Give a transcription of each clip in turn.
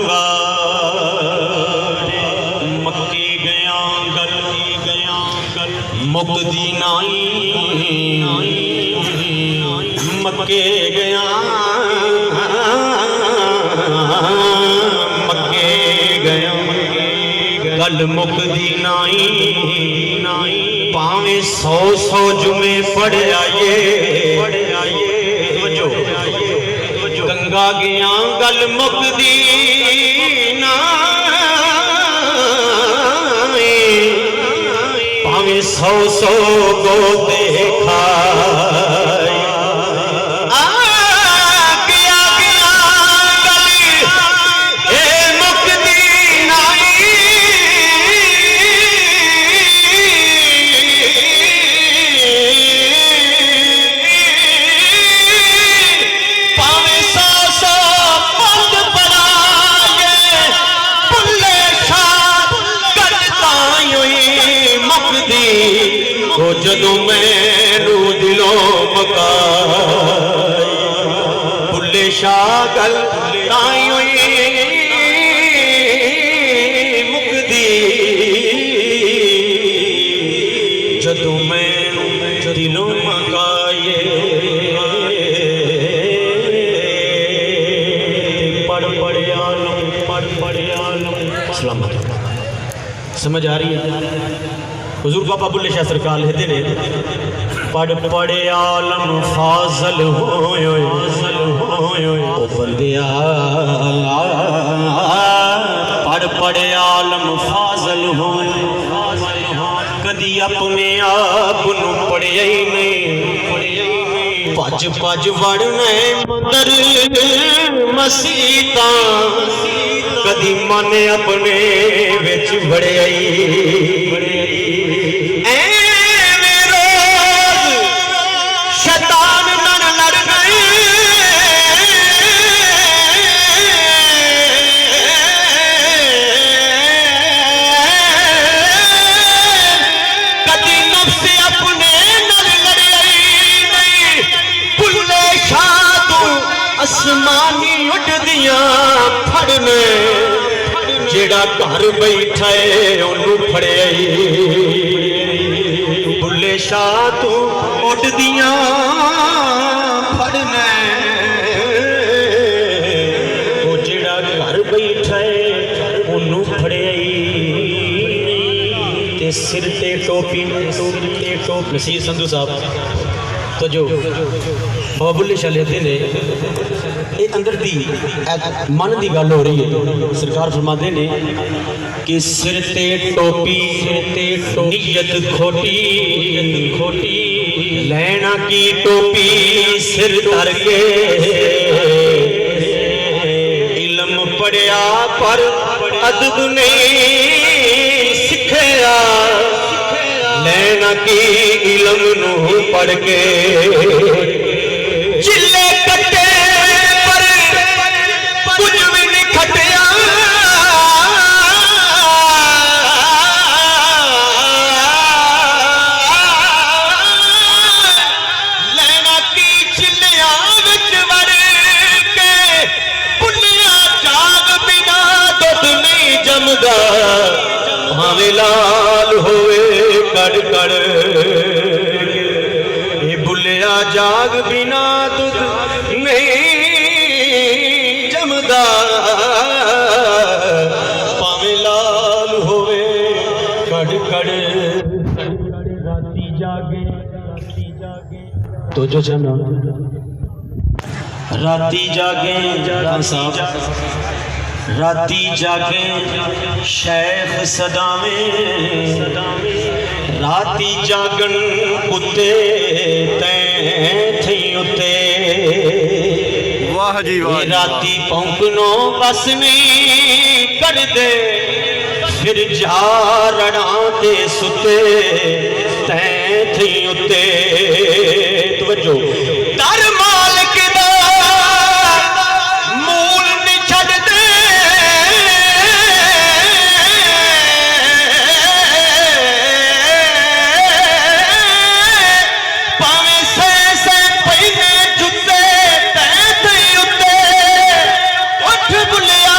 वारे मक्के गया गल मुकदी नाई मक्के गया गल मुकदी नाई भावे 100 जुमे पढ़ आइए गंगा गया गल मुकदी नाई भावे 100 को देखा जदों मैनू दिलों मकाई बुल्ले शाह गल ताई होई मुकदी जदों मैनू दिलों मकाए पढ़ आलम सलामत समझ आ रही है। हुजूर बाबा बुल्ले शाह सरकार लिखते ने पढ़ आलम फाजल होए ओ बंदिया पढ़ आलम फाजल होए कदी अपने आप नू पढ़िया ही नहीं भज वड़ने मंदर मसीता कदी मन अपने विच वड़िया ही आसमानी उड़दियां फड़ने जेड़ा घर बैठा है ओनू फड़िया बुल्ले शाह तू उड़दियां फड़ने वो जेड़ा घर बैठा है ओनू फड़िया ते सिर ते टोपी नसीर संधू साहब तो जो बाबा बुल्ले शाह लेते ने ये अंदर दी मन की गल हो रही है। सरकार फरमाते ने कि सिर ते टोपी नीयत खोटी लैना की टोपी सिर धर के इल्म पढ़िया पर अदब नहीं सिखया लैना की इल्म नू पढ़ के चिल्ले कट्टे पर कुछ भी नहीं खटिया लैना की चिल्लिया विच वड़ के पुलिया जाग बिना दुध नहीं जमदा भावे लाल होवे कड़ कड़ ये बुलिया जाग बिना दुध नहीं जमदा भावे लाल होवे कड़ कड़ राती जागे तो जो जना राती जागे राती जागे शेख सदावे राती जागन कुत्ते थी उते वाह जी वाह राती भौंकनो बस नहीं कर दे फिर जा रड़ा दे सुते थी उते तवज्जो दर मालिक दा मूल नहीं छड़ दे बुलिया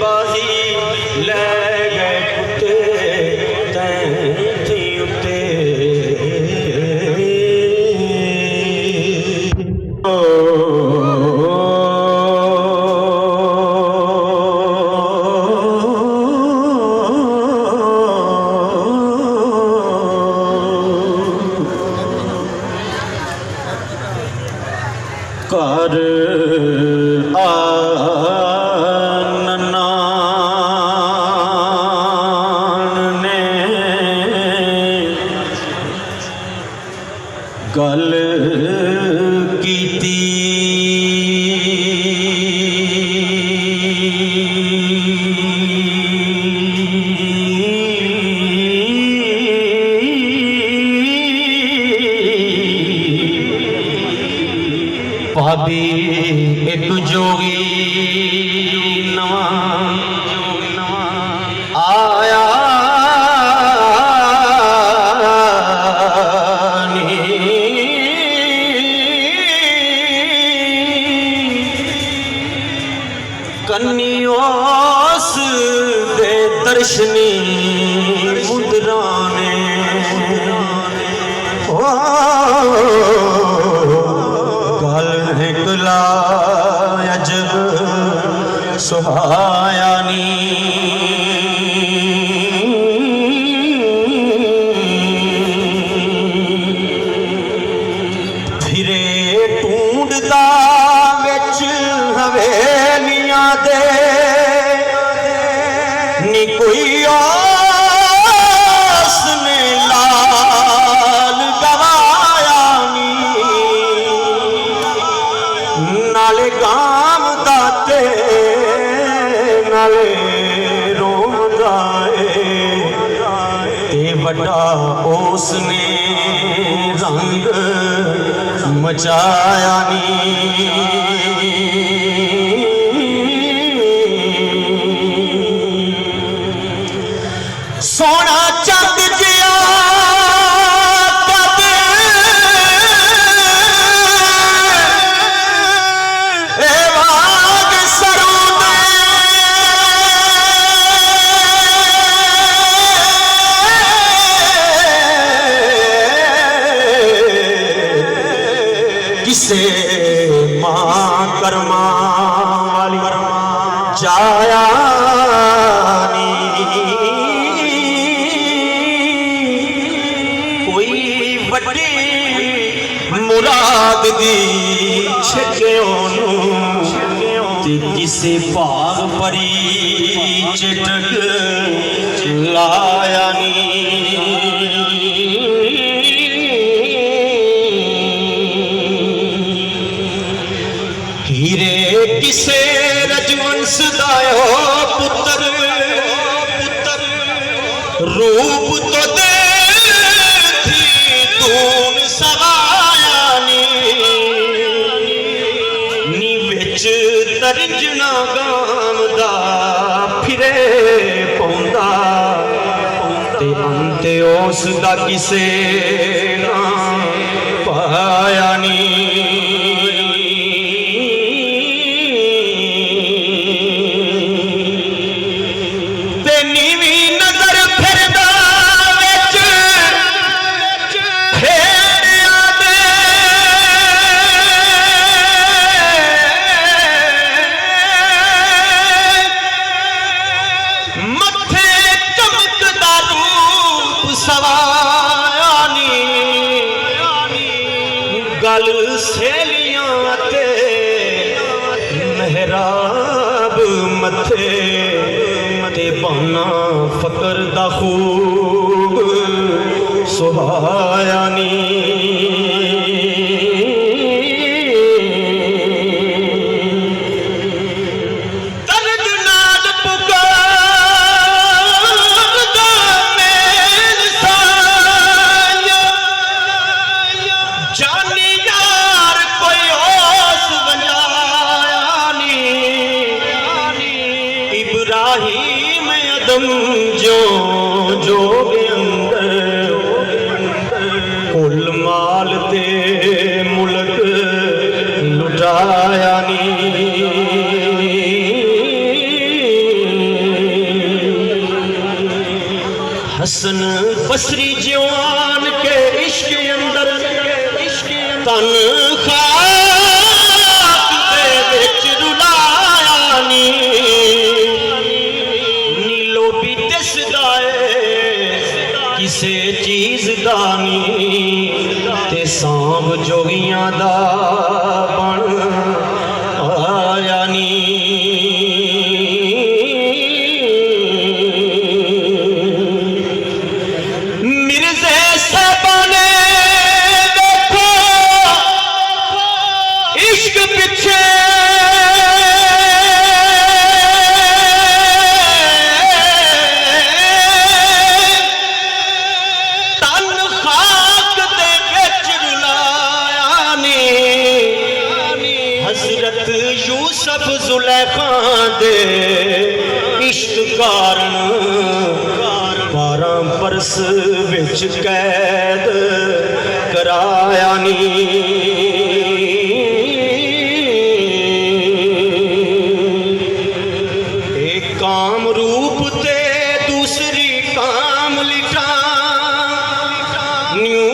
बाही लै गए कुत्ते तैं थी उत्ते कर ने गल कीती भाभी एक जोगी नवा आया नी कन्नियोस दे दर्शनी मुद्राने निकला अजब सुहायानी फिरे ढूंढदा विच हवेलियां दे नी कोई उसने लाल गवाया नाले गाम दाते नाले रोंदा ते बड़ा उसने रंग मचाया नी सोना चंद जिया किसे मां कर्मा वाली जाया नी कोई बड़ी मुराद दी छके ते किसे भाग परी चिटक लाया नी हीरे किसे रजवंश दायो पुत्र रूप तो दे थी तून सवाया नी विच तरजना गाम दा फिरे पौंदा ते अंते उस दा किसे ना पाया नी गल सहेलियां ते मेहराब मथे ते बहाना फकर दा खूब सुहाया नी इब्राहिम अदम जो जोगे अंदर कुल माल ते मुल्क लुटाया नी हसन बसरी जवान के इश्क अंदर तन खाक दे विच रुलाया नी नीलो भी दिसदा किसे चीज दा नी ते सांभ जोगियां दा बन आया नी मिर्ज़े साहबा ने देखो इश्क पिछे हजरत यूसुफ जुलेखा दे इश्क कारण 12 बरस विच कैद कराया नी एक काम रूप ते दूसरी काम लिटा न्यू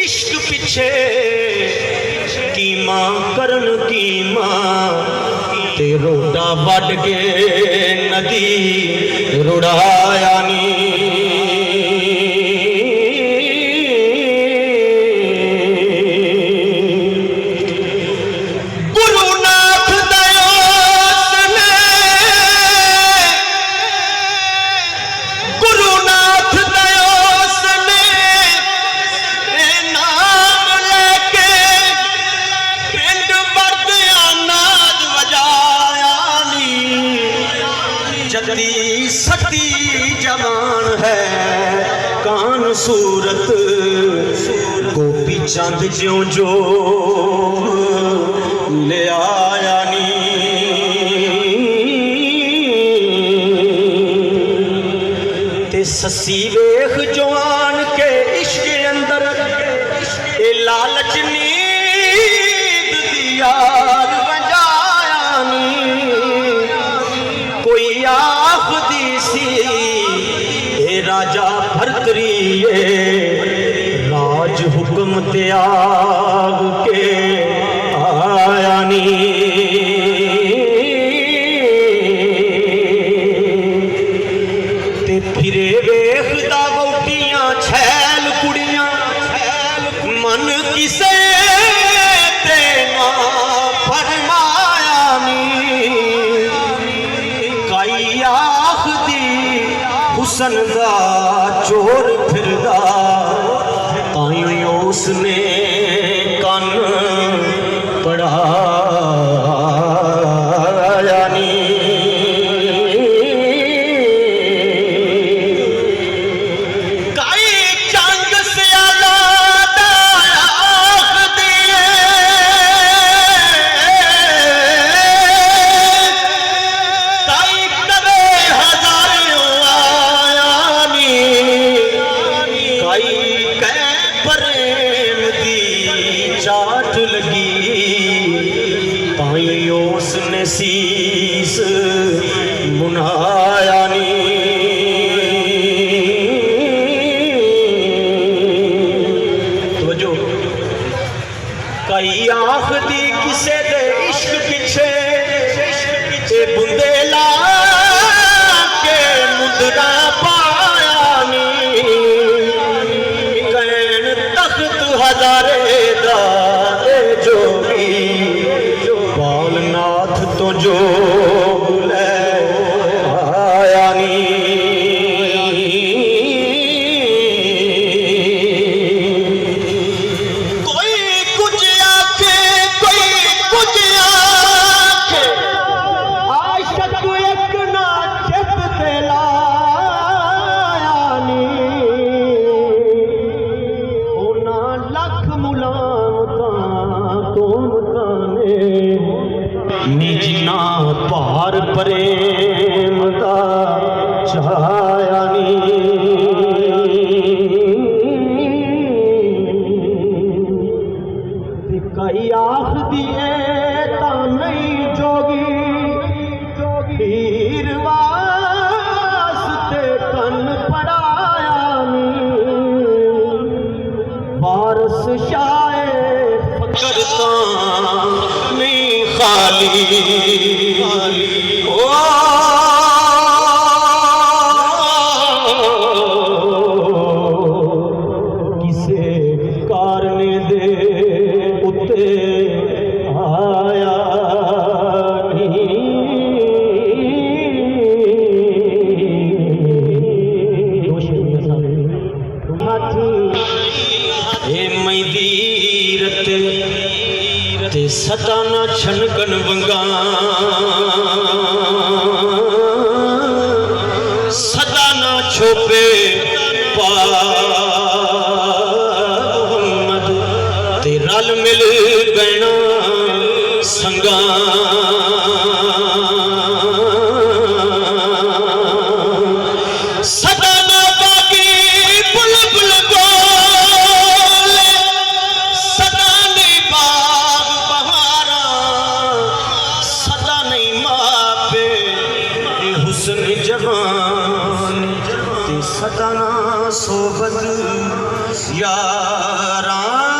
इश्क पिछे कीमा करन कीमा ते रोडा वड के नदी रुड़ाया नी गुरुनाथ दयास ने गुरुनाथ दयास ने जदी सती जवान है कान सूरत गोपी चंद ज्यों जो ले आया नी ते ससी वेख जवान के इश्क अंदर ए लालच नींद दिया आखदी सी ए राजा भरतरी राज हुक्म त्याग के आया नी ते फिरे वेखदा वोटियां छैल कुड़ियां मन किसे ते ना फरमाया नी आखदी हुसन दा चोर फिरदा ताइयों उसने कन पढ़ाया नी काई जंग से आजाद आखदी चाट लगी पाइयों उसने शीस मुनाया नी तो कई आखदी किसे दे इश्क पिछे बुंदे ला के मुद्रा पाया नी कैन तख्त हजारे दा जोगी बालनाथ तो जो ले आया नी कोई कुछ आखे कोई कुछ आखे आशक एक ना चित ते लाया नी ओना लख मुलामता निजना पार प्रेम दा छाया नी कई आख दिए ता नहीं जोगी हीर वास्ते कन पड़ाया वारस शाए फकरता नहीं खाली किसे कारने दे उते आया ते सताना छनकन वंगा सताना छोपे पा मोहम्मद ते रल मिल गैना संगा सताना बाकी बुलबुल बोल सताने बाग बहारा सदा नहीं मापे हुस्न जवान ते सताना सोबत यारा